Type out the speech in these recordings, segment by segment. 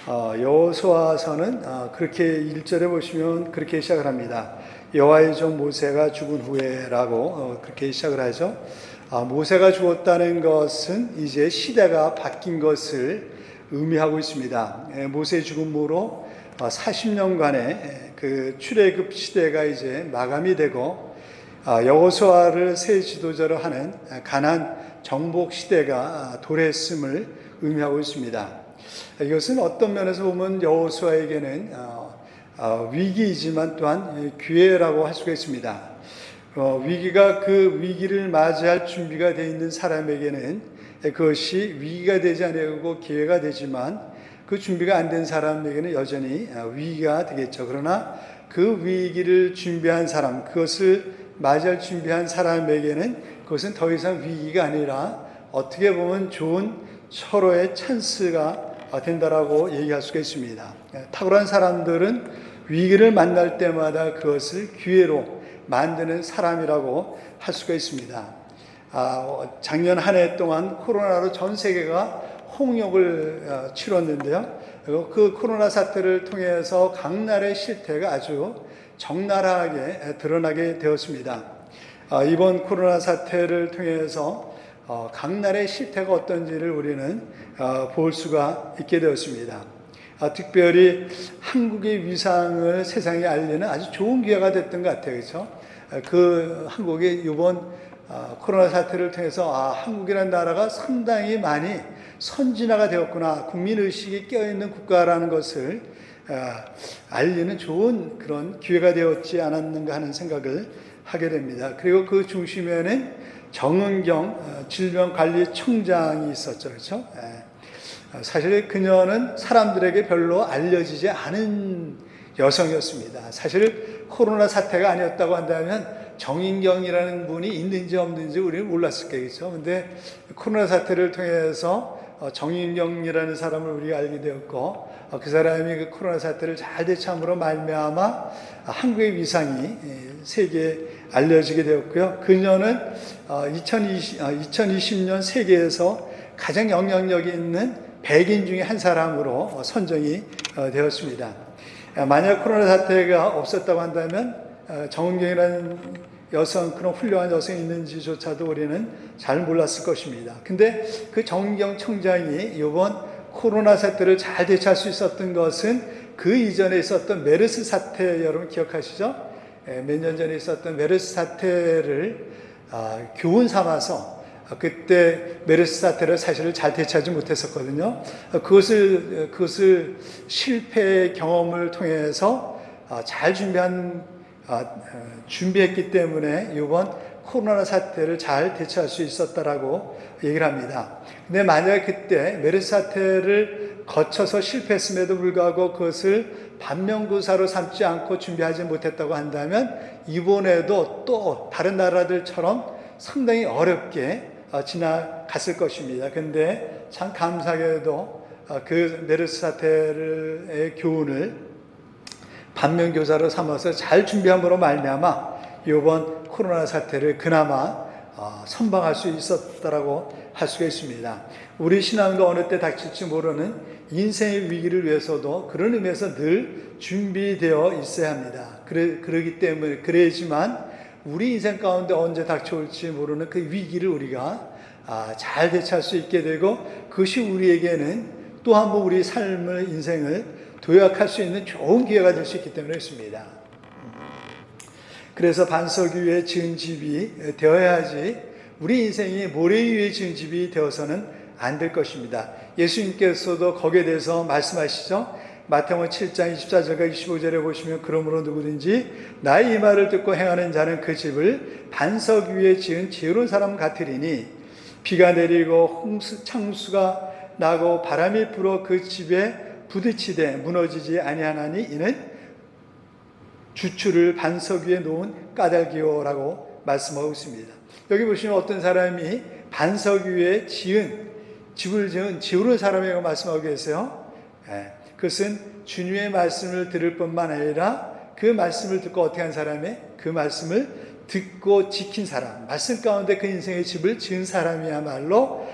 여호수아서는 그렇게 1절에 보시면 그렇게 시작을 합니다. 여호와의 종 모세가 죽은 후에라고 그렇게 시작을 하죠. 모세가 죽었다는 것은 이제 시대가 바뀐 것을 의미하고 있습니다. 모세의 죽음으로 40년간의 그 출애굽 시대가 이제 마감이 되고 여호수아를 새 지도자로 하는 가나안 정복 시대가 도래했음을 의미하고 있습니다. 이것은 어떤 면에서 보면 여호수아에게는 위기이지만 또한 기회라고 할 수가 있습니다. 위기가 그 위기를 맞이할 준비가 되어 있는 사람에게는 그것이 위기가 되지 않고 기회가 되지만 그 준비가 안 된 사람에게는 여전히 위기가 되겠죠. 그러나 그 위기를 준비한 사람, 그것을 맞이할 준비한 사람에게는 그것은 더 이상 위기가 아니라 어떻게 보면 좋은 서로의 찬스가 된다라고 얘기할 수가 있습니다. 탁월한 사람들은 위기를 만날 때마다 그것을 기회로 만드는 사람이라고 할 수가 있습니다. 작년 한 해 동안 코로나로 전 세계가 홍역을 치렀는데요. 그 코로나 사태를 통해서 각 나라의 실태가 아주 적나라하게 드러나게 되었습니다. 이번 코로나 사태를 통해서 각 나라의 실태가 어떤지를 우리는 볼 수가 있게 되었습니다. 특별히 한국의 위상을 세상에 알리는 아주 좋은 기회가 됐던 것 같아요. 그렇죠? 그 한국이 이번 코로나 사태를 통해서 한국이라는 나라가 상당히 많이 선진화가 되었구나, 국민의식이 깨어있는 국가라는 것을 알리는 좋은 그런 기회가 되었지 않았는가 하는 생각을 하게 됩니다. 그리고 그 중심에는 정은경 질병관리청장이 있었죠. 그렇죠? 사실 그녀는 사람들에게 별로 알려지지 않은 여성이었습니다. 사실 코로나 사태가 아니었다고 한다면 정인경이라는 분이 있는지 없는지 우리는 몰랐을 거겠죠. 근데 코로나 사태를 통해서 정인경이라는 사람을 우리가 알게 되었고, 그 사람이 그 코로나 사태를 잘 대처함으로 말미암아 한국의 위상이 세계에 알려지게 되었고요. 그녀는 2020년 세계에서 가장 영향력이 있는 100인 중에 한 사람으로 선정이 되었습니다. 만약 코로나 사태가 없었다고 한다면 정은경이라는 여성, 그런 훌륭한 여성이 있는지조차도 우리는 잘 몰랐을 것입니다. 근데 그 정은경 청장이 이번 코로나 사태를 잘 대처할 수 있었던 것은 그 이전에 있었던 메르스 사태, 여러분 기억하시죠? 몇 년 전에 있었던 메르스 사태를 교훈 삼아서, 그때 메르스 사태를 사실을 잘 대처하지 못했었거든요. 그것을 실패의 경험을 통해서 잘 준비했기 때문에 이번 코로나 사태를 잘 대처할 수 있었다라고 얘기를 합니다. 근데 만약 그때 메르스 사태를 거쳐서 실패했음에도 불구하고 그것을 반면교사로 삼지 않고 준비하지 못했다고 한다면 이번에도 또 다른 나라들처럼 상당히 어렵게 지나갔을 것입니다. 근데 참 감사하게도 그 메르스 사태의 교훈을 반면교사로 삼아서 잘 준비함으로 말미암아 이번 코로나 사태를 그나마 선방할 수 있었다라고 할 수가 있습니다. 우리 신앙도 어느 때 닥칠지 모르는 인생의 위기를 위해서도 그런 의미에서 늘 준비되어 있어야 합니다. 그러기 때문에 그래야지만 우리 인생 가운데 언제 닥쳐올지 모르는 그 위기를 우리가 잘 대처할 수 있게 되고, 그것이 우리에게는 또 한 번 우리 삶을, 인생을 도약할 수 있는 좋은 기회가 될 수 있기 때문에 그렇습니다. 그래서 반석 위에 지은 집이 되어야지 우리 인생이 모래 위에 지은 집이 되어서는 안 될 것입니다. 예수님께서도 거기에 대해서 말씀하시죠. 마태복음 7장 24절과 25절에 보시면, 그러므로 누구든지 나의 이 말을 듣고 행하는 자는 그 집을 반석 위에 지은 지혜로운 사람 같으리니 비가 내리고 창수가 나고 바람이 불어 그 집에 부딪히되 무너지지 아니하나니 이는 주추를 반석 위에 놓은 까닭이요라고 말씀하고 있습니다. 여기 보시면 어떤 사람이 반석 위에 집을 지은 지혜로운 사람이라고 말씀하고 계세요. 그것은 주님의 말씀을 들을 뿐만 아니라 그 말씀을 듣고 어떻게 한 사람이, 그 말씀을 듣고 지킨 사람, 말씀 가운데 그 인생의 집을 지은 사람이야말로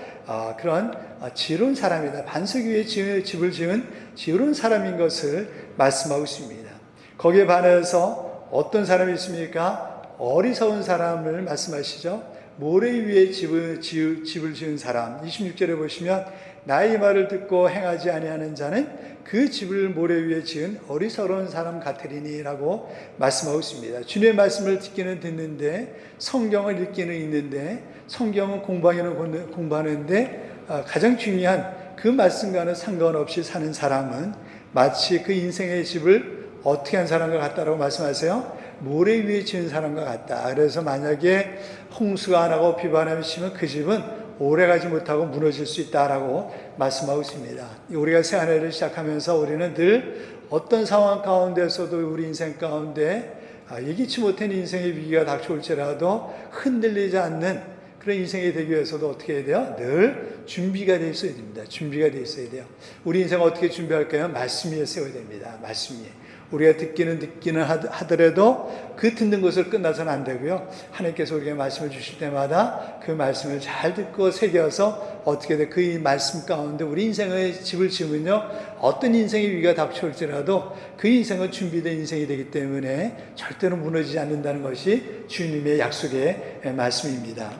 그런 지혜로운 사람이다. 반석 위에 집을 지은 지혜로운 사람인 것을 말씀하고 있습니다. 거기에 반해서 어떤 사람이 있습니까? 어리석은 사람을 말씀하시죠. 모래 위에 집을 지은 사람. 26절에 보시면 나의 말을 듣고 행하지 아니하는 자는 그 집을 모래 위에 지은 어리석은 사람 같으리니 라고 말씀하고 있습니다. 주님의 말씀을 듣기는 듣는데 성경을 읽기는 읽는데 성경은 공부하는데 가장 중요한 그 말씀과는 상관없이 사는 사람은 마치 그 인생의 집을 어떻게 한 사람과 같다라고 말씀하세요? 모래 위에 지은 사람과 같다. 그래서 만약에 홍수가 안 하고 비바람이 치면 그 집은 오래가지 못하고 무너질 수 있다라고 말씀하고 있습니다. 우리가 새 한 해를 시작하면서 우리는 늘 어떤 상황 가운데서도 우리 인생 가운데 예기치 못한 인생의 위기가 닥쳐올지라도 흔들리지 않는 그런 인생이 되기 위해서도 어떻게 해야 돼요? 늘 준비가 되어 있어야 됩니다. 준비가 되어 있어야 돼요. 우리 인생 어떻게 준비할까요? 말씀 위에 세워야 됩니다. 말씀 위에. 우리가 듣기는 하더라도 그 듣는 것을 끝나서는 안 되고요. 하나님께서 우리에게 말씀을 주실 때마다 그 말씀을 잘 듣고 새겨서 어떻게 돼? 그 말씀 가운데 우리 인생의 집을 지으면요. 어떤 인생의 위기가 닥쳐올지라도 그 인생은 준비된 인생이 되기 때문에 절대로 무너지지 않는다는 것이 주님의 약속의 말씀입니다.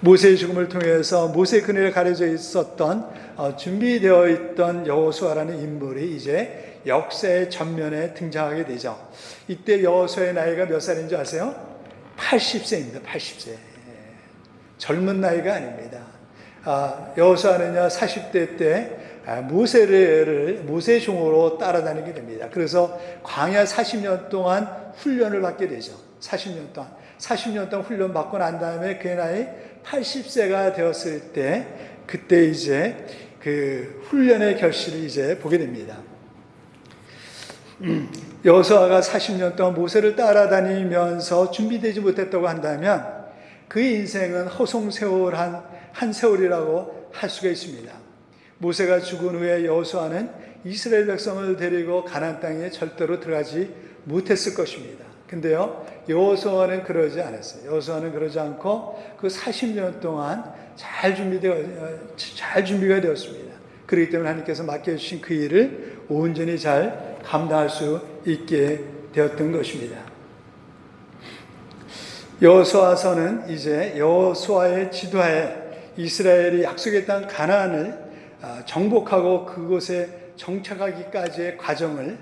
모세의 죽음을 통해서 모세의 그늘에 가려져 있었던 준비되어 있던 여호수아라는 인물이 이제 역사의 전면에 등장하게 되죠. 이때 여호수아의 나이가 몇 살인지 아세요? 80세입니다. 80세. 젊은 나이가 아닙니다. 여호수아는요 40대 때 모세의 종으로 따라다니게 됩니다. 그래서 광야 40년 동안 훈련을 받게 되죠. 40년 동안 훈련 받고 난 다음에 그의 나이 80세가 되었을 때 그때 이제 그 훈련의 결실을 이제 보게 됩니다. 여호수아가 40년 동안 모세를 따라다니면서 준비되지 못했다고 한다면 그의 인생은 허송세월한 한 세월이라고 할 수가 있습니다. 모세가 죽은 후에 여호수아는 이스라엘 백성을 데리고 가나안 땅에 절대로 들어가지 못했을 것입니다. 근데요, 여호수아는 그러지 않았어요. 여호수아는 그러지 않고 그 40년 동안 잘 준비가 되었습니다. 그렇기 때문에 하나님께서 맡겨주신 그 일을 온전히 잘 감당할 수 있게 되었던 것입니다. 여호수아서는 이제 여호수아의 지도하에 이스라엘이 약속의 땅 가나안을 정복하고 그곳에 정착하기까지의 과정을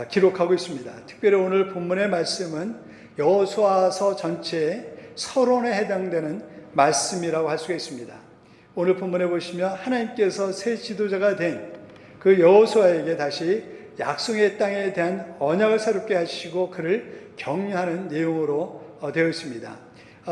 기록하고 있습니다. 특별히 오늘 본문의 말씀은 여호수아서 전체의 서론에 해당되는 말씀이라고 할 수가 있습니다. 오늘 본문에 보시면 하나님께서 새 지도자가 된 그 여호수아에게 다시 약속의 땅에 대한 언약을 새롭게 하시고 그를 격려하는 내용으로 되어 있습니다.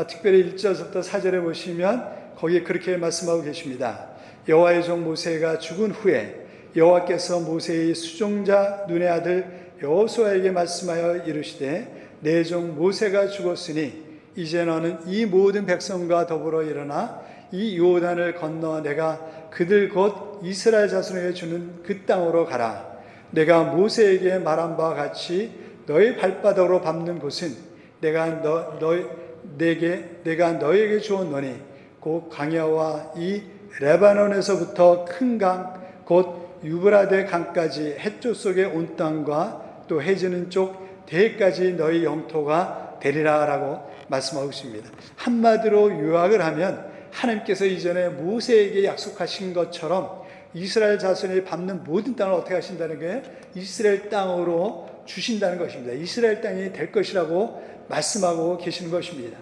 특별히 1절부터 4절에 보시면 거기에 그렇게 말씀하고 계십니다. 여호와의 종 모세가 죽은 후에 여호와께서 모세의 수종자 눈의 아들 여호수아에게 말씀하여 이르시되 내 종 모세가 죽었으니 이제 너는 이 모든 백성과 더불어 일어나 이 요단을 건너 내가 그들 곧 이스라엘 자손에게 주는 그 땅으로 가라. 내가 모세에게 말한 바와 같이 너의 발바닥으로 밟는 곳은 내가 너에게 주었노니 곧 광야와 이 레바논에서부터 큰 강 곧 유브라데 강까지 해쪽 속의 온 땅과 또 해지는 쪽 대해까지 너희 영토가 되리라라고 말씀하고 있습니다. 한마디로 요약을 하면 하나님께서 이전에 모세에게 약속하신 것처럼 이스라엘 자손이 밟는 모든 땅을 어떻게 하신다는 거예요? 이스라엘 땅으로 주신다는 것입니다. 이스라엘 땅이 될 것이라고 말씀하고 계시는 것입니다.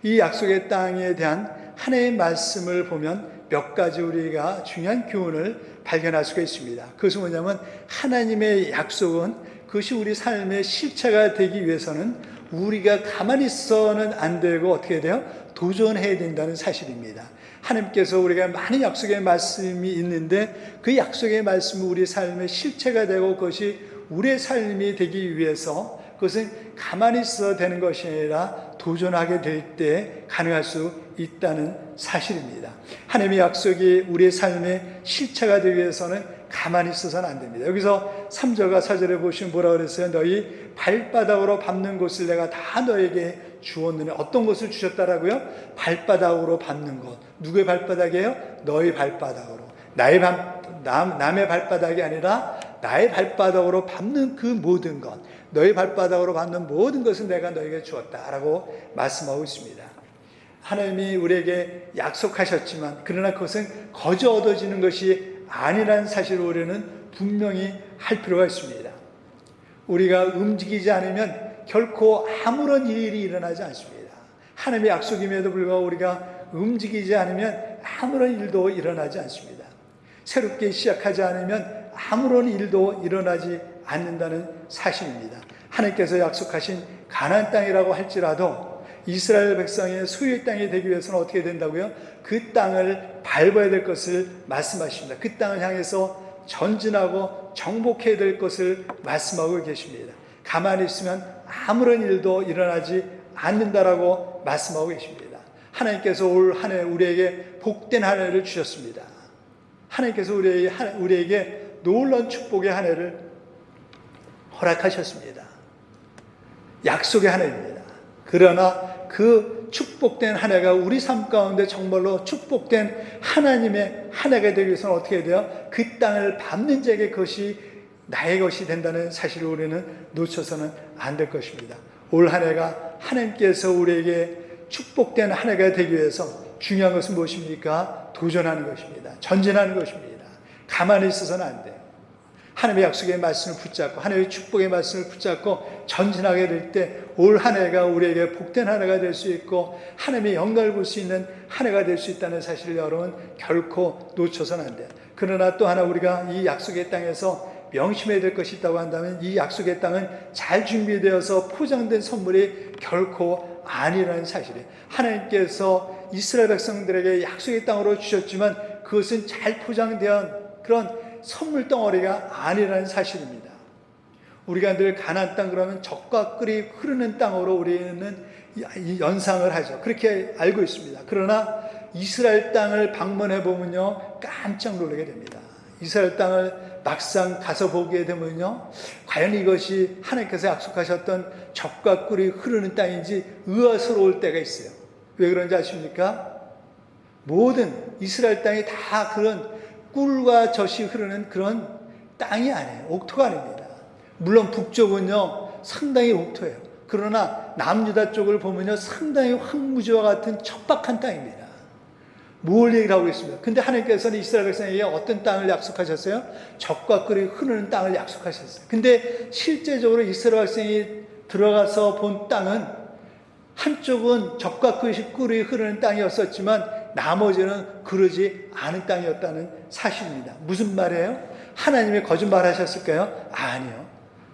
이 약속의 땅에 대한 하나님의 말씀을 보면 몇 가지 우리가 중요한 교훈을 발견할 수가 있습니다. 그것은 뭐냐면 하나님의 약속은 그것이 우리 삶의 실체가 되기 위해서는 우리가 가만히 있어서는 안 되고 어떻게 돼요? 도전해야 된다는 사실입니다. 하나님께서 우리가 많은 약속의 말씀이 있는데 그 약속의 말씀이 우리 삶의 실체가 되고 그것이 우리의 삶이 되기 위해서 그것은 가만히 있어야 되는 것이 아니라 도전하게 될 때 가능할 수 있다는 사실입니다. 하나님의 약속이 우리의 삶의 실체가 되기 위해서는 가만히 있어서는 안 됩니다. 여기서 3절과 4절에 보시면 뭐라 그랬어요? 너희 발바닥으로 밟는 곳을 내가 다 너에게 주었느니 어떤 것을 주셨다라고요? 발바닥으로 밟는 것. 누구의 발바닥이에요? 너희 발바닥으로. 남의 발바닥이 아니라 나의 발바닥으로 밟는 그 모든 것, 너의 발바닥으로 밟는 모든 것은 내가 너에게 주었다라고 말씀하고 있습니다. 하나님이 우리에게 약속하셨지만 그러나 그것은 거저 얻어지는 것이 아니라는 사실을 우리는 분명히 할 필요가 있습니다. 우리가 움직이지 않으면 결코 아무런 일이 일어나지 않습니다. 하나님의 약속임에도 불구하고 우리가 움직이지 않으면 아무런 일도 일어나지 않습니다. 새롭게 시작하지 않으면 아무런 일도 일어나지 않는다는 사실입니다. 하나님께서 약속하신 가나안 땅이라고 할지라도 이스라엘 백성의 소유의 땅이 되기 위해서는 어떻게 된다고요? 그 땅을 밟아야 될 것을 말씀하십니다. 그 땅을 향해서 전진하고 정복해야 될 것을 말씀하고 계십니다. 가만히 있으면 아무런 일도 일어나지 않는다라고 말씀하고 계십니다. 하나님께서 올 한 해 우리에게 복된 한 해를 주셨습니다. 하나님께서 우리에게 놀라운 축복의 한 해를 허락하셨습니다. 약속의 한 해입니다. 그러나 그 축복된 한 해가 우리 삶 가운데 정말로 축복된 하나님의 한 해가 되기 위해서는 어떻게 해야 돼요? 그 땅을 밟는 자에게 그것이 나의 것이 된다는 사실을 우리는 놓쳐서는 안 될 것입니다. 올 한 해가 하나님께서 우리에게 축복된 한 해가 되기 위해서 중요한 것은 무엇입니까? 도전하는 것입니다. 전진하는 것입니다. 가만히 있어서는 안 돼요. 하나님의 약속의 말씀을 붙잡고 하나님의 축복의 말씀을 붙잡고 전진하게 될 때 올 한 해가 우리에게 복된 한 해가 될 수 있고 하나님의 영광을 볼 수 있는 한 해가 될 수 있다는 사실을 여러분 결코 놓쳐서는 안 돼요. 그러나 또 하나 우리가 이 약속의 땅에서 명심해야 될 것이 있다고 한다면 이 약속의 땅은 잘 준비되어서 포장된 선물이 결코 아니라는 사실이에요. 하나님께서 이스라엘 백성들에게 약속의 땅으로 주셨지만 그것은 잘 포장된 그런 선물 덩어리가 아니라는 사실입니다. 우리가 늘 가나안 땅 그러면 젖과 꿀이 흐르는 땅으로 우리는 연상을 하죠. 그렇게 알고 있습니다. 그러나 이스라엘 땅을 방문해 보면요 깜짝 놀라게 됩니다. 이스라엘 땅을 막상 가서 보게 되면요 과연 이것이 하나님께서 약속하셨던 젖과 꿀이 흐르는 땅인지 의아스러울 때가 있어요. 왜 그런지 아십니까? 모든 이스라엘 땅이 다 그런 꿀과 젖이 흐르는 그런 땅이 아니에요. 옥토가 아닙니다. 물론 북쪽은요 상당히 옥토예요. 그러나 남유다 쪽을 보면요 상당히 황무지와 같은 척박한 땅입니다. 뭘 얘기를 하고 있습니다. 근데 하나님께서는 이스라엘 백성에게 어떤 땅을 약속하셨어요? 젖과 꿀이 흐르는 땅을 약속하셨어요. 근데 실제적으로 이스라엘 백성이 들어가서 본 땅은 한쪽은 젖과 꿀이 흐르는 땅이었었지만 나머지는 그러지 않은 땅이었다는 사실입니다. 무슨 말이에요? 하나님이 거짓말 하셨을까요? 아니요.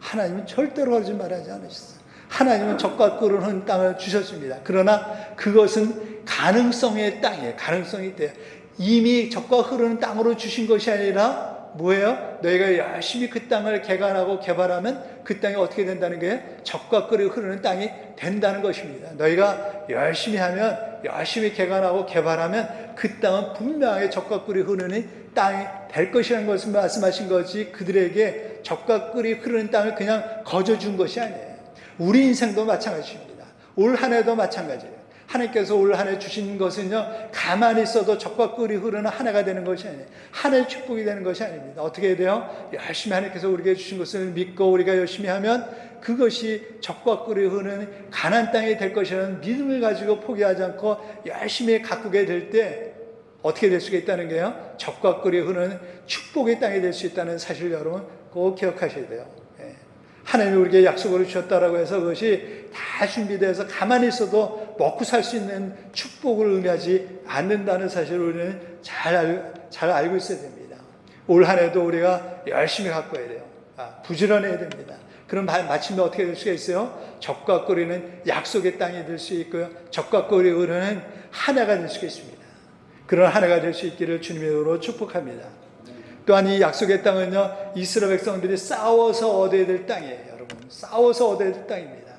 하나님은 절대로 거짓말하지 않으셨어요. 하나님은 젖과 꿀을 흐르는 땅을 주셨습니다. 그러나 그것은 가능성의 땅이에요. 가능성이 돼요. 이미 젖과 흐르는 땅으로 주신 것이 아니라 뭐예요? 너희가 열심히 그 땅을 개간하고 개발하면 그 땅이 어떻게 된다는 거예요? 젖과 꿀이 흐르는 땅이 된다는 것입니다. 너희가 열심히 하면 열심히 개간하고 개발하면 그 땅은 분명하게 젖과 꿀이 흐르는 땅이 될 것이라는 것을 말씀하신 것이 그들에게 젖과 꿀이 흐르는 땅을 그냥 거저 준 것이 아니에요. 우리 인생도 마찬가지입니다. 올 한 해도 마찬가지예요. 하나님께서 올 한 해 주신 것은요 가만히 있어도 젖과 꿀이 흐르는 한 해가 되는 것이 아니에요. 한 해의 축복이 되는 것이 아닙니다. 어떻게 해야 돼요? 열심히 하나님께서 우리에게 주신 것을 믿고 우리가 열심히 하면 그것이 젖과 꿀이 흐르는 가나안 땅이 될 것이라는 믿음을 가지고 포기하지 않고 열심히 가꾸게 될 때 어떻게 될 수가 있다는 거예요? 젖과 꿀이 흐르는 축복의 땅이 될 수 있다는 사실을 여러분 꼭 기억하셔야 돼요. 하나님이 우리에게 약속을 주셨다라고 해서 그것이 다 준비되어서 가만히 있어도 먹고 살 수 있는 축복을 의미하지 않는다는 사실을 우리는 잘 알고 있어야 됩니다. 올 한 해도 우리가 열심히 가꿔야 돼요. 부지런해야 됩니다. 그럼 마침내 어떻게 될 수가 있어요? 젖과 꿀이는 약속의 땅이 될 수 있고요. 젖과 꿀이 흐르는 한 해가 될 수가 있습니다. 그런 한 해가 될 수 있기를 주님의 이름으로 축복합니다. 또한 이 약속의 땅은요 이스라엘 백성들이 싸워서 얻어야 될 땅이에요. 여러분 싸워서 얻어야 될 땅입니다.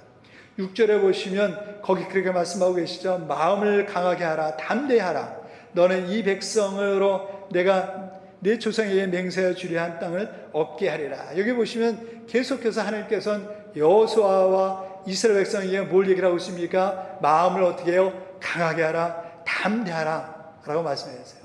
6절에 보시면 거기 그렇게 말씀하고 계시죠. 마음을 강하게 하라 담대히 하라. 너는 이 백성으로 내가 내 조상에게 맹세하여 주려 한 땅을 얻게 하리라. 여기 보시면 계속해서 하나님께서는 여호수아와 이스라엘 백성에게 뭘 얘기를 하고 있습니까? 마음을 어떻게 해요? 강하게 하라 담대하라 라고 말씀하셨어요.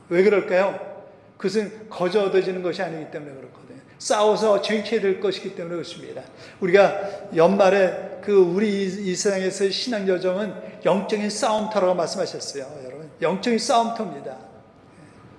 왜 그럴까요? 그것은 거저 얻어지는 것이 아니기 때문에 그렇거든요. 싸워서 쟁취될 것이기 때문에 그렇습니다. 우리가 연말에 우리 이 세상에서의 신앙 여정은 영적인 싸움터라고 말씀하셨어요. 여러분, 영적인 싸움터입니다.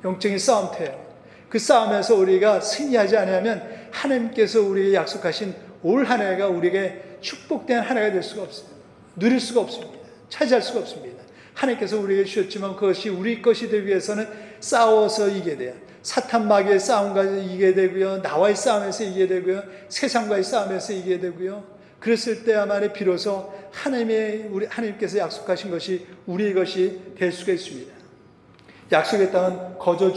영적인 싸움터예요. 그 싸움에서 우리가 승리하지 않으면 하나님께서 우리에게 약속하신 올 한 해가 우리에게 축복된 한 해가 될 수가 없어요. 누릴 수가 없습니다. 차지할 수가 없습니다. 하나님께서 우리에게 주셨지만 그것이 우리 것이 되기 위해서는 싸워서 이기게 돼요. 사탄 마귀의 싸움과 이기게 되고요. 나와의 싸움에서 이기게 되고요. 세상과의 싸움에서 이기게 되고요. 그랬을 때야만이 비로소 하나님께서 약속하신 것이 우리의 것이 될 수가 있습니다. 약속의 땅은 거저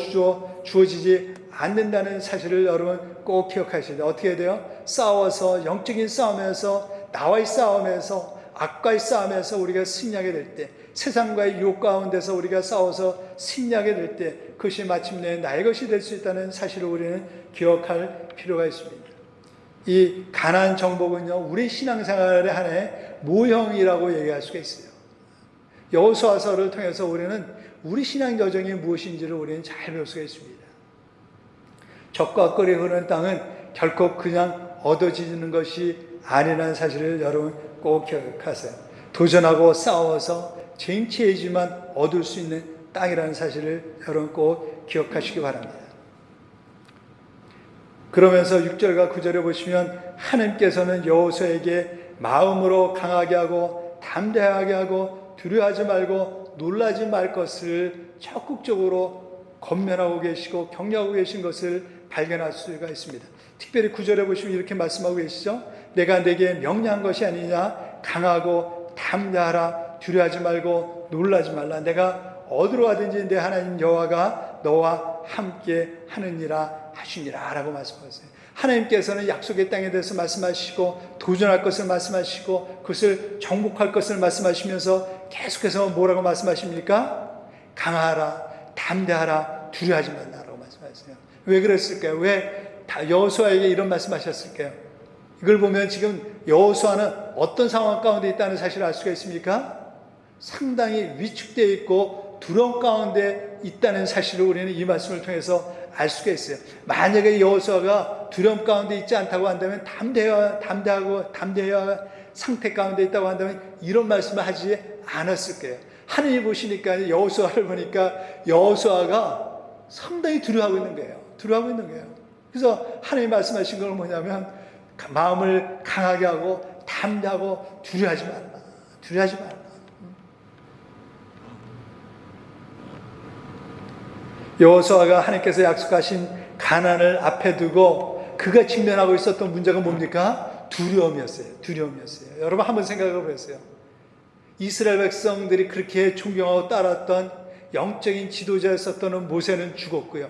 주어지지 않는다는 사실을 여러분 꼭 기억하셔야 돼요. 어떻게 돼요? 싸워서 영적인 싸움에서 나와의 싸움에서 악과의 싸움에서 우리가 승리하게 될 때, 세상과의 유혹 가운데서 우리가 싸워서 승리하게 될 때 그것이 마침내 나의 것이 될 수 있다는 사실을 우리는 기억할 필요가 있습니다. 이 가나안 정복은요, 우리 신앙생활에 한해 모형이라고 얘기할 수가 있어요. 여호수아서를 통해서 우리는 우리 신앙 여정이 무엇인지를 우리는 잘 배울 수가 있습니다. 적과 꿀이 흐르는 땅은 결코 그냥 얻어지는 것이 아니라는 사실을 여러분 꼭 기억하세요. 도전하고 싸워서 쟁취해야지만 얻을 수 있는 땅이라는 사실을 여러분 꼭 기억하시기 바랍니다. 그러면서 6절과 9절에 보시면 하나님께서는 여호수아에게 마음으로 강하게 하고 담대하게 하고 두려워하지 말고 놀라지 말 것을 적극적으로 권면하고 계시고 격려하고 계신 것을 발견할 수가 있습니다. 특별히 9절에 보시면 이렇게 말씀하고 계시죠. 내가 내게 명령한 것이 아니냐, 강하고 담대하라, 두려워하지 말고 놀라지 말라. 내가 어디로 가든지 내 하나님 여호와가 너와 함께 하느니라 하시니라 라고 말씀하세요. 하나님께서는 약속의 땅에 대해서 말씀하시고 도전할 것을 말씀하시고 그것을 정복할 것을 말씀하시면서 계속해서 뭐라고 말씀하십니까? 강하라, 담대하라, 두려워하지 말라라고 말씀하세요. 왜 그랬을까요? 왜 여호수아에게 이런 말씀하셨을까요? 이걸 보면 지금 여호수아는 어떤 상황 가운데 있다는 사실을 알 수가 있습니까? 상당히 위축되어 있고 두려움 가운데 있다는 사실을 우리는 이 말씀을 통해서 알 수가 있어요. 만약에 여호수아가 두려움 가운데 있지 않다고 한다면 담대해야 상태 가운데 있다고 한다면 이런 말씀을 하지 않았을 거예요. 하나님이 보시니까 여호수아를 보니까 여호수아가 상당히 두려워하고 있는 거예요. 두려워하고 있는 거예요. 그래서 하나님이 말씀하신 건 뭐냐면 마음을 강하게 하고 담대하고 두려워하지 말라. 두려워하지 말라. 여호수아가 하나님께서 약속하신 가나안을 앞에 두고 그가 직면하고 있었던 문제가 뭡니까? 두려움이었어요. 두려움이었어요. 여러분 한번 생각해 보세요. 이스라엘 백성들이 그렇게 존경하고 따랐던 영적인 지도자였었던 모세는 죽었고요.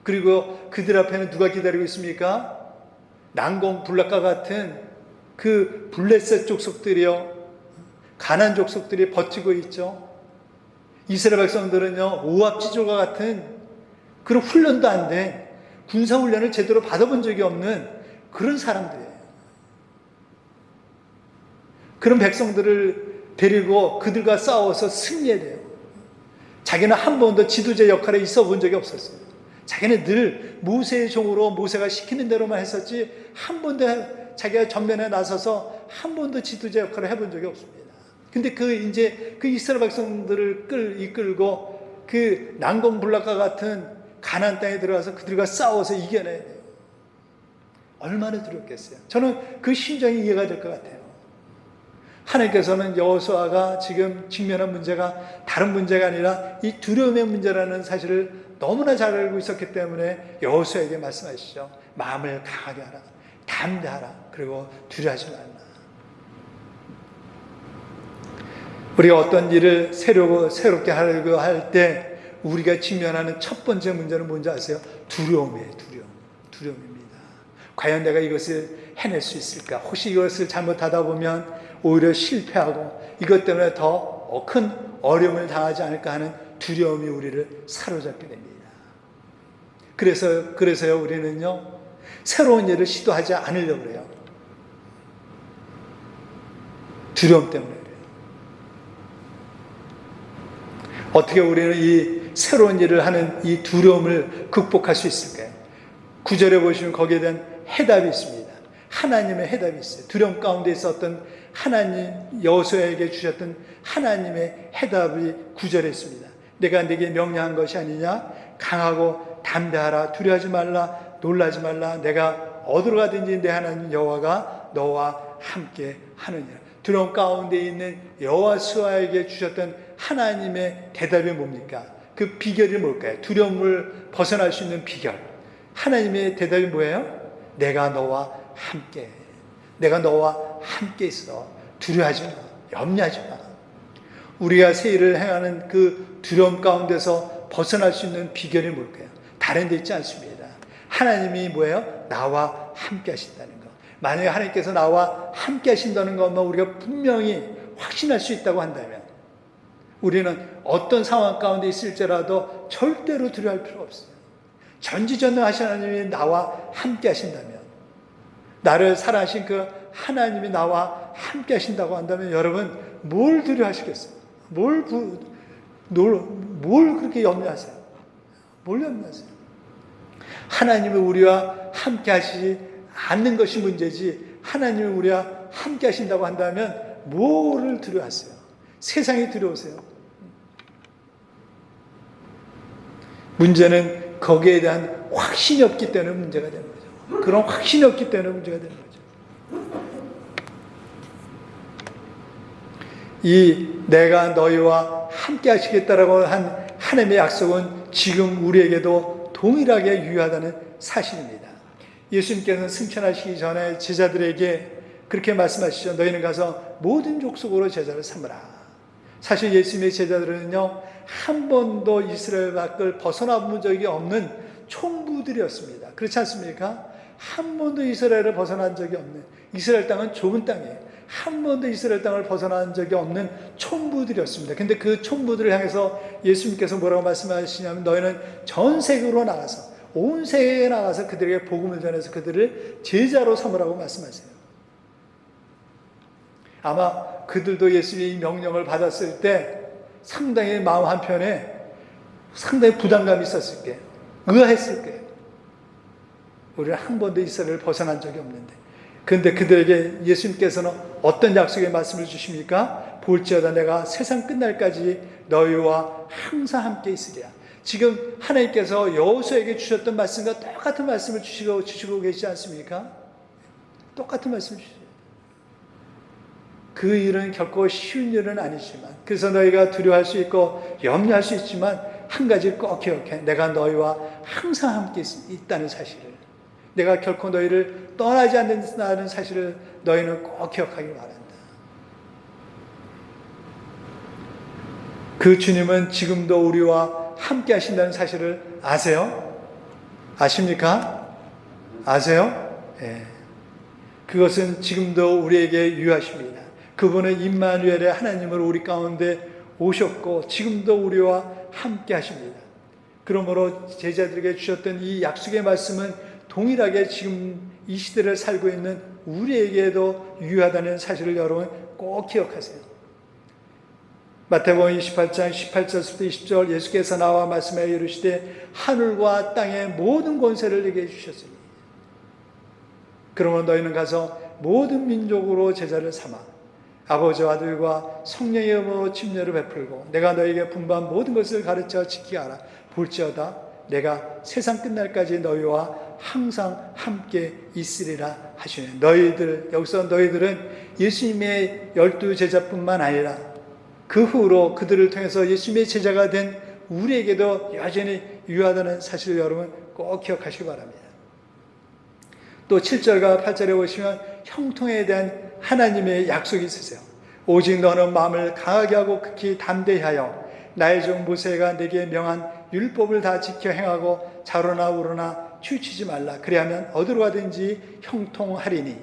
그리고 그들 앞에는 누가 기다리고 있습니까? 난공불락과 같은 그 블레셋 족속들이요, 가나안 족속들이 버티고 있죠. 이스라엘 백성들은요, 오합지졸과 같은 그런 훈련도 안 된 군사훈련을 제대로 받아본 적이 없는 그런 사람들이에요. 그런 백성들을 데리고 그들과 싸워서 승리해야 돼요. 자기는 한 번도 지도자 역할에 있어 본 적이 없었어요. 자기는 늘 모세의 종으로 모세가 시키는 대로만 했었지 한 번도 자기가 전면에 나서서 한 번도 지도자 역할을 해본 적이 없습니다. 근데 그 이스라엘 백성들을 이끌고 그 난공불락과 같은 가나안 땅에 들어가서 그들과 싸워서 이겨내야 돼요. 얼마나 두렵겠어요. 저는 그 심정이 이해가 될 것 같아요. 하나님께서는 여호수아가 지금 직면한 문제가 다른 문제가 아니라 이 두려움의 문제라는 사실을 너무나 잘 알고 있었기 때문에 여호수아에게 말씀하시죠. 마음을 강하게 하라, 담대하라, 그리고 두려워하지 말라. 우리가 어떤 일을 새롭게 하려고 할 때 우리가 직면하는 첫 번째 문제는 뭔지 아세요? 두려움이에요. 두려움입니다. 과연 내가 이것을 해낼 수 있을까? 혹시 이것을 잘못하다 보면 오히려 실패하고 이것 때문에 더 큰 어려움을 당하지 않을까 하는 두려움이 우리를 사로잡게 됩니다. 그래서요 우리는요 새로운 일을 시도하지 않으려고 그래요. 두려움 때문에 그래요. 어떻게 우리는 이 새로운 일을 하는 이 두려움을 극복할 수 있을까요? 9절에 보시면 거기에 대한 해답이 있습니다. 하나님의 해답이 있어요. 두려움 가운데 있었던 하나님, 여호수아에게 주셨던 하나님의 해답이 9절에 있습니다. 내가 네게 명령한 것이 아니냐? 강하고 담대하라. 두려워하지 말라. 놀라지 말라. 내가 어디로 가든지 내 하나님 여호와가 너와 함께 하느니라. 두려움 가운데 있는 여호수아에게 주셨던 하나님의 대답이 뭡니까? 그 비결이 뭘까요? 두려움을 벗어날 수 있는 비결. 하나님의 대답이 뭐예요? 내가 너와 함께. 내가 너와 함께 있어. 두려워하지 마. 염려하지 마. 우리가 새 일을 행하는 그 두려움 가운데서 벗어날 수 있는 비결이 뭘까요? 다른 데 있지 않습니다. 하나님이 뭐예요? 나와 함께 하신다는 것. 만약에 하나님께서 나와 함께 하신다는 것만 우리가 분명히 확신할 수 있다고 한다면 우리는 어떤 상황 가운데 있을지라도 절대로 두려워할 필요 없어요. 전지전능하신 하나님이 나와 함께 하신다면, 나를 사랑하신 그 하나님이 나와 함께 하신다고 한다면 여러분 뭘 두려워하시겠어요? 뭘 그렇게 염려하세요? 뭘 염려하세요? 하나님이 우리와 함께 하시지 않는 것이 문제지, 하나님이 우리와 함께 하신다고 한다면 뭐를 두려워하세요? 세상이 두려우세요? 문제는 거기에 대한 확신이 없기 때문에 문제가 되는 거죠. 그런 확신이 없기 때문에 문제가 되는 거죠. 이 내가 너희와 함께 하시겠다라고 한 하나님의 약속은 지금 우리에게도 동일하게 유효하다는 사실입니다. 예수님께서는 승천하시기 전에 제자들에게 그렇게 말씀하시죠. 너희는 가서 모든 족속으로 제자를 삼으라. 사실 예수님의 제자들은요, 한 번도 이스라엘 밖을 벗어나 본 적이 없는 총부들이었습니다. 그렇지 않습니까? 한 번도 이스라엘을 벗어난 적이 없는, 이스라엘 땅은 좁은 땅이에요. 한 번도 이스라엘 땅을 벗어난 적이 없는 총부들이었습니다. 근데 그 총부들을 향해서 예수님께서 뭐라고 말씀하시냐면 너희는 전 세계로 나가서, 온 세계에 나가서 그들에게 복음을 전해서 그들을 제자로 삼으라고 말씀하세요. 아마 그들도 예수님의 이 명령을 받았을 때 상당히 마음 한편에 상당히 부담감이 있었을 거예요. 의아했을 거예요. 우리는 한 번도 이스라엘을 벗어난 적이 없는데. 그런데 그들에게 예수님께서는 어떤 약속의 말씀을 주십니까? 볼지어다 내가 세상 끝날까지 너희와 항상 함께 있으리라. 지금 하나님께서 여호수아에게 주셨던 말씀과 똑같은 말씀을 주시고 계시지 않습니까? 똑같은 말씀을 주시죠. 그 일은 결코 쉬운 일은 아니지만, 그래서 너희가 두려워할 수 있고 염려할 수 있지만 한 가지 꼭 기억해. 내가 너희와 항상 함께 있다는 사실을, 내가 결코 너희를 떠나지 않는다는 사실을 너희는 꼭 기억하길 바란다. 그 주님은 지금도 우리와 함께 하신다는 사실을 아세요? 아십니까? 아세요? 네. 그것은 지금도 우리에게 유효하십니다. 그분은 임마누엘의 하나님으로 우리 가운데 오셨고 지금도 우리와 함께 하십니다. 그러므로 제자들에게 주셨던 이 약속의 말씀은 동일하게 지금 이 시대를 살고 있는 우리에게도 유효하다는 사실을 여러분 꼭 기억하세요. 마태복음 28장 18절부터 20절 예수께서 나와 말씀하여 이르시되 하늘과 땅의 모든 권세를 내게 주셨으니 그러면 너희는 가서 모든 민족으로 제자를 삼아 아버지와 아들과 성령의 이름으로 침례를 베풀고 내가 너희에게 분부한 모든 것을 가르쳐 지키게 하라. 볼지어다 내가 세상 끝날까지 너희와 항상 함께 있으리라 하시네. 너희들, 여기서 너희들은 예수님의 12 제자뿐만 아니라 그 후로 그들을 통해서 예수님의 제자가 된 우리에게도 여전히 유효하다는 사실을 여러분 꼭 기억하시기 바랍니다. 또 7절과 8절에 보시면 형통에 대한 하나님의 약속이 있으세요. 오직 너는 마음을 강하게 하고 극히 담대히 하여 나의 종 모세가 내게 명한 율법을 다 지켜 행하고 좌로나 우로나 치우치지 말라. 그리하면 어디로 가든지 형통하리니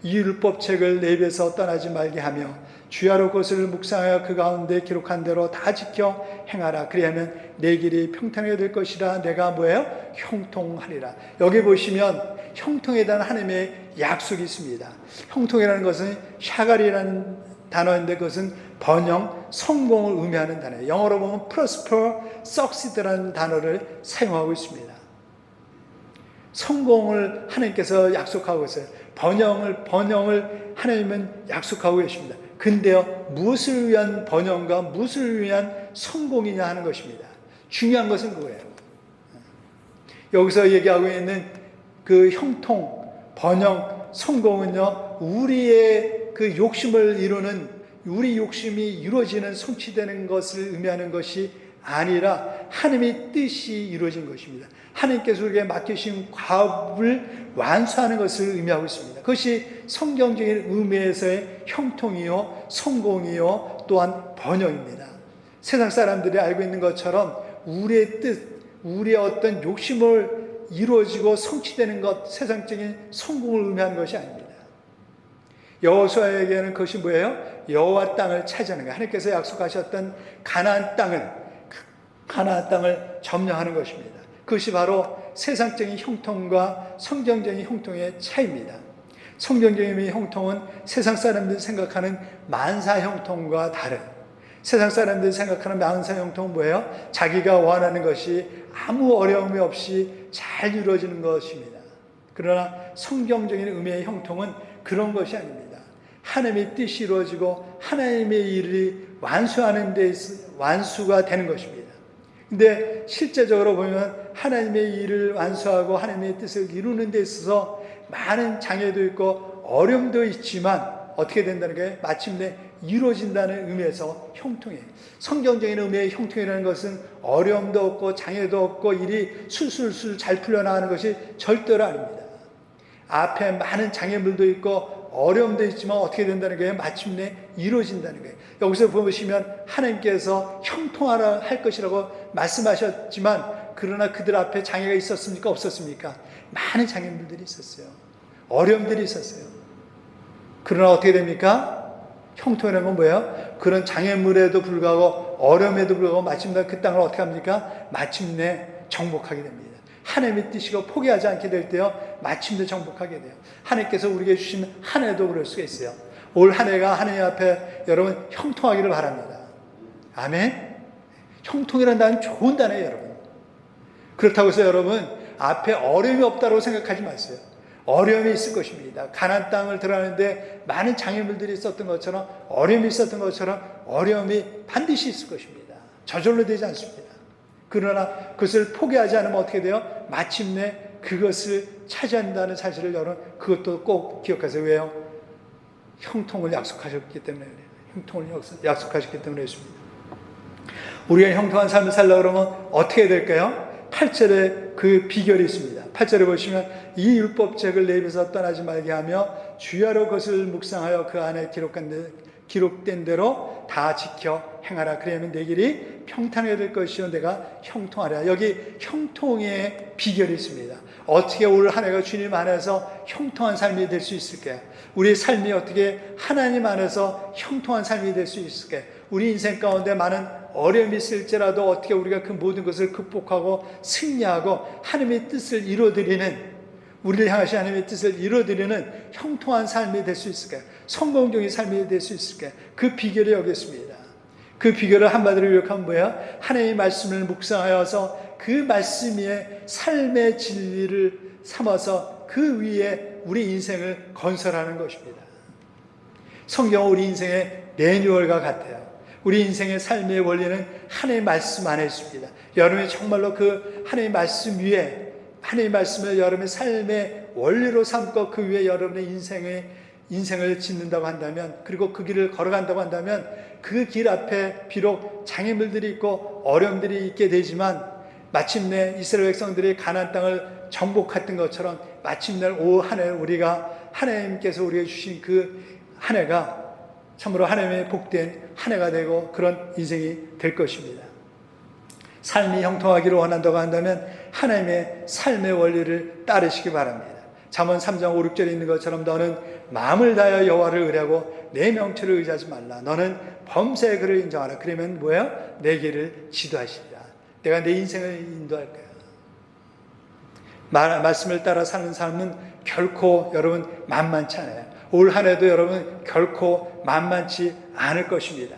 이 율법책을 내 입에서 떠나지 말게 하며 주야로 것을 묵상하여 그 가운데 기록한 대로 다 지켜 행하라. 그리하면 내 길이 평탄하게 될 것이라. 내가 뭐예요? 형통하리라. 여기 보시면 형통에 대한 하나님의 약속이 있습니다. 형통이라는 것은 샤갈이라는 단어인데 그것은 번영, 성공을 의미하는 단어예요. 영어로 보면 prosper, succeed라는 단어를 사용하고 있습니다. 성공을 하나님께서 약속하고 있어요. 번영을 하나님은 약속하고 계십니다. 근데요, 무엇을 위한 번영과 무엇을 위한 성공이냐 하는 것입니다. 중요한 것은 그거예요. 여기서 얘기하고 있는 그 형통, 번영, 성공은요, 우리의 그 욕심을 이루는, 우리 욕심이 이루어지는, 성취되는 것을 의미하는 것이 아니라 하나님의 뜻이 이루어진 것입니다. 하나님께서 우리에게 맡기신 과업을 완수하는 것을 의미하고 있습니다. 그것이 성경적인 의미에서의 형통이요, 성공이요, 또한 번영입니다. 세상 사람들이 알고 있는 것처럼 우리의 뜻, 우리의 어떤 욕심을 이루어지고 성취되는 것, 세상적인 성공을 의미하는 것이 아닙니다. 여호수아에게는 그것이 뭐예요? 여호와 땅을 차지하는 거예요. 하나님께서 약속하셨던 가나안 땅을 점령하는 것입니다. 그것이 바로 세상적인 형통과 성경적인 형통의 차이입니다. 성경적인 형통은 세상 사람들이 생각하는 만사 형통과 다른, 세상 사람들이 생각하는 만사 형통은 뭐예요? 자기가 원하는 것이 아무 어려움이 없이 잘 이루어지는 것입니다. 그러나 성경적인 의미의 형통은 그런 것이 아닙니다. 하나님의 뜻이 이루어지고 하나님의 일이 완수하는 데 완수가 되는 것입니다. 근데 실제적으로 보면 하나님의 일을 완수하고 하나님의 뜻을 이루는 데 있어서 많은 장애도 있고 어려움도 있지만 어떻게 된다는 게 마침내 이루어진다는 의미에서 형통이에요. 성경적인 의미의 형통이라는 것은 어려움도 없고 장애도 없고 일이 술술술 잘 풀려나가는 것이 절대로 아닙니다. 앞에 많은 장애물도 있고 어려움도 있지만 어떻게 된다는 거예요? 마침내 이루어진다는 거예요. 여기서 보시면 하나님께서 형통하라 할 것이라고 말씀하셨지만 그러나 그들 앞에 장애가 있었습니까? 없었습니까? 많은 장애물들이 있었어요. 어려움들이 있었어요. 그러나 어떻게 됩니까? 형통이라는 건 뭐예요? 그런 장애물에도 불구하고 어려움에도 불구하고 마침내 그 땅을 어떻게 합니까? 마침내 정복하게 됩니다. 하나님의 뜻이고 포기하지 않게 될 때요, 마침내 정복하게 돼요. 하나님께서 우리에게 주신 한 해도 그럴 수가 있어요. 올 한 해가 하나님 앞에 여러분 형통하기를 바랍니다. 아멘. 형통이라는 단어는 좋은 단어예요, 여러분. 그렇다고 해서 여러분 앞에 어려움이 없다고 생각하지 마세요. 어려움이 있을 것입니다. 가나안 땅을 들어가는데 많은 장애물들이 있었던 것처럼, 어려움이 있었던 것처럼 어려움이 반드시 있을 것입니다. 저절로 되지 않습니다. 그러나 그것을 포기하지 않으면 어떻게 돼요? 마침내 그것을 차지한다는 사실을 여러분 그것도 꼭 기억하세요. 왜요? 형통을 약속하셨기 때문에 그래요. 형통을 약속하셨기 때문에 그렇습니다. 우리가 형통한 삶을 살려고 그러면 어떻게 해야 될까요? 8절에 그 비결이 있습니다. 8절에 보시면 이 율법책을 내 입에서 떠나지 말게 하며 주야로 그것을 묵상하여 그 안에 기록된 대로 다 지켜 행하라. 그러면 내 길이 평탄하게 될 것이요 내가 형통하라. 여기 형통의 비결이 있습니다. 어떻게 올 한 해가 주님 안에서 형통한 삶이 될 수 있을까요? 우리의 삶이 어떻게 하나님 안에서 형통한 삶이 될 수 있을까요? 우리 인생 가운데 많은 어려움이 있을지라도 어떻게 우리가 그 모든 것을 극복하고 승리하고 하나님의 뜻을 이루어드리는, 우리를 향하신 하나님의 뜻을 이루어드리는 형통한 삶이 될 수 있을까요? 성공적인 삶이 될 수 있을까요? 그 비결이 여기 있습니다. 그 비결을 한마디로 요약하면 뭐예요? 하나님의 말씀을 묵상하여서 그 말씀 위에 삶의 진리를 삼아서 그 위에 우리 인생을 건설하는 것입니다. 성경은 우리 인생의 매뉴얼과 같아요. 우리 인생의 삶의 원리는 하나님의 말씀 안에 있습니다. 여러분이 정말로 그 하나님의 말씀 위에, 하나님의 말씀을 여러분의 삶의 원리로 삼고 그 위에 여러분의 인생을 짓는다고 한다면, 그리고 그 길을 걸어간다고 한다면 그 길 앞에 비록 장애물들이 있고 어려움들이 있게 되지만 마침내 이스라엘 백성들이 가나안 땅을 정복했던 것처럼 마침내 올 한 해 우리가 하나님께서 우리에게 주신 그 한 해가 참으로 하나님의 복된 한 해가 되고 그런 인생이 될 것입니다. 삶이 형통하기를 원한다고 한다면 하나님의 삶의 원리를 따르시기 바랍니다. 잠언 3장 5, 6절에 있는 것처럼 너는 마음을 다하여 여호와를 의뢰하고 내 명철을 의지하지 말라. 너는 범사의 그를 인정하라. 그러면 뭐예요? 내 길을 지도하시리라. 내가 내 인생을 인도할 거야. 말씀을 따라 사는 삶은 결코 여러분 만만치 않아요. 올 한 해도 여러분 결코 만만치 않을 것입니다.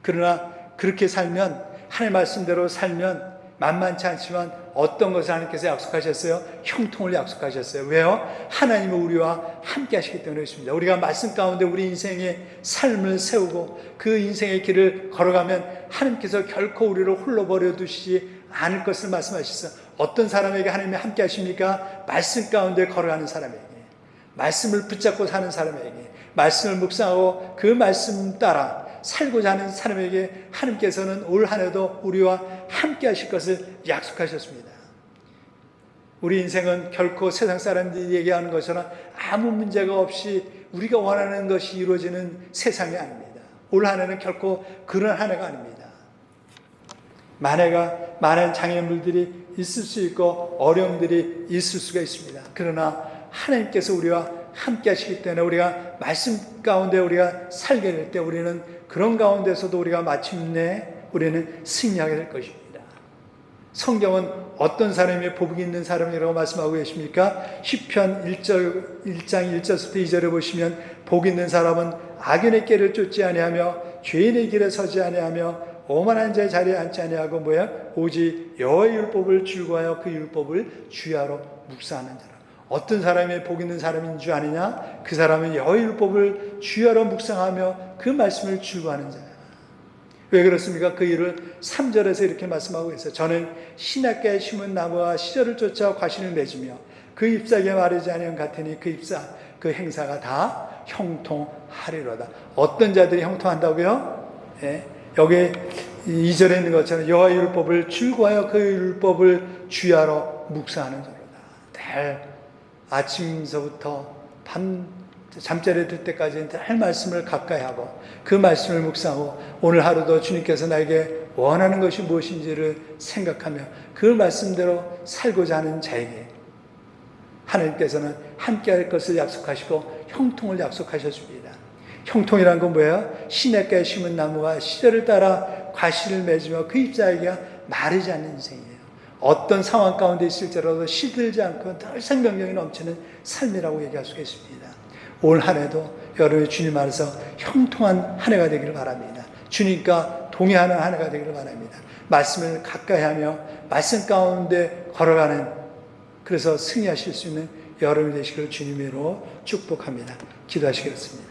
그러나 그렇게 살면, 하나님 말씀대로 살면 만만치 않지만 어떤 것을 하나님께서 약속하셨어요? 형통을 약속하셨어요. 왜요? 하나님은 우리와 함께 하시기 때문에 그렇습니다. 우리가 말씀 가운데 우리 인생의 삶을 세우고 그 인생의 길을 걸어가면 하나님께서 결코 우리를 홀로 버려두시지 않을 것을 말씀하셨어요. 어떤 사람에게 하나님이 함께 하십니까? 말씀 가운데 걸어가는 사람에게, 말씀을 붙잡고 사는 사람에게, 말씀을 묵상하고 그 말씀 따라 살고자 하는 사람에게 하나님께서는 올 한 해도 우리와 함께 하실 것을 약속하셨습니다. 우리 인생은 결코 세상 사람들이 얘기하는 것처럼 아무 문제가 없이 우리가 원하는 것이 이루어지는 세상이 아닙니다. 올 한 해는 결코 그런 한 해가 아닙니다. 많은 장애물들이 있을 수 있고 어려움들이 있을 수가 있습니다. 그러나 하나님께서 우리와 함께 하시기 때문에 우리가 말씀 가운데 우리가 살게 될 때 우리는 그런 가운데서도 우리가 마침내 우리는 승리하게 될 것입니다. 성경은 어떤 사람이 복이 있는 사람이라고 말씀하고 계십니까? 시편 1장 1절부터 2절에 보시면 복 있는 사람은 악인의 길을 쫓지 아니하며 죄인의 길에 서지 아니하며 오만한 자의 자리에 앉지 아니하고 오직 여호와의 율법을 즐거워하여 그 율법을 주야로 묵상하는 자라. 어떤 사람이 복 있는 사람인 줄 아느냐? 그 사람은 여호와의 율법을 주야로 묵상하며 그 말씀을 즐거워하는 자야. 왜 그렇습니까? 그 이유를 3절에서 이렇게 말씀하고 있어요. 저는 시냇가에 심은 나무와 시절을 쫓아 과실을 맺으며 그 잎사귀에 마르지 아니한 같으니 그 행사가 다 형통하리로다. 어떤 자들이 형통한다고요? 예. 여기 2절에 있는 것처럼 여호와의 율법을 즐거워하여 그 율법을 주야로 묵상하는 자로다. 늘 아침서부터 밤 잠자리에 들 때까지 늘 말씀을 가까이 하고 그 말씀을 묵상하고 오늘 하루도 주님께서 나에게 원하는 것이 무엇인지를 생각하며 그 말씀대로 살고자 하는 자에게 하나님께서는 함께할 것을 약속하시고 형통을 약속하셨습니다. 형통이란 건 뭐예요? 시냇가에 심은 나무가 시절을 따라 과실을 맺으며 그 잎사귀가 마르지 않는 인생이에요. 어떤 상황 가운데 있을지라도 시들지 않고 늘 생명력이 넘치는 삶이라고 얘기할 수 있습니다. 올 한 해도 여러분의 주님 안에서 형통한 한 해가 되기를 바랍니다. 주님과 동행하는 한 해가 되기를 바랍니다. 말씀을 가까이 하며 말씀 가운데 걸어가는, 그래서 승리하실 수 있는 여러분이 되시기를 주님으로 축복합니다. 기도하시겠습니다.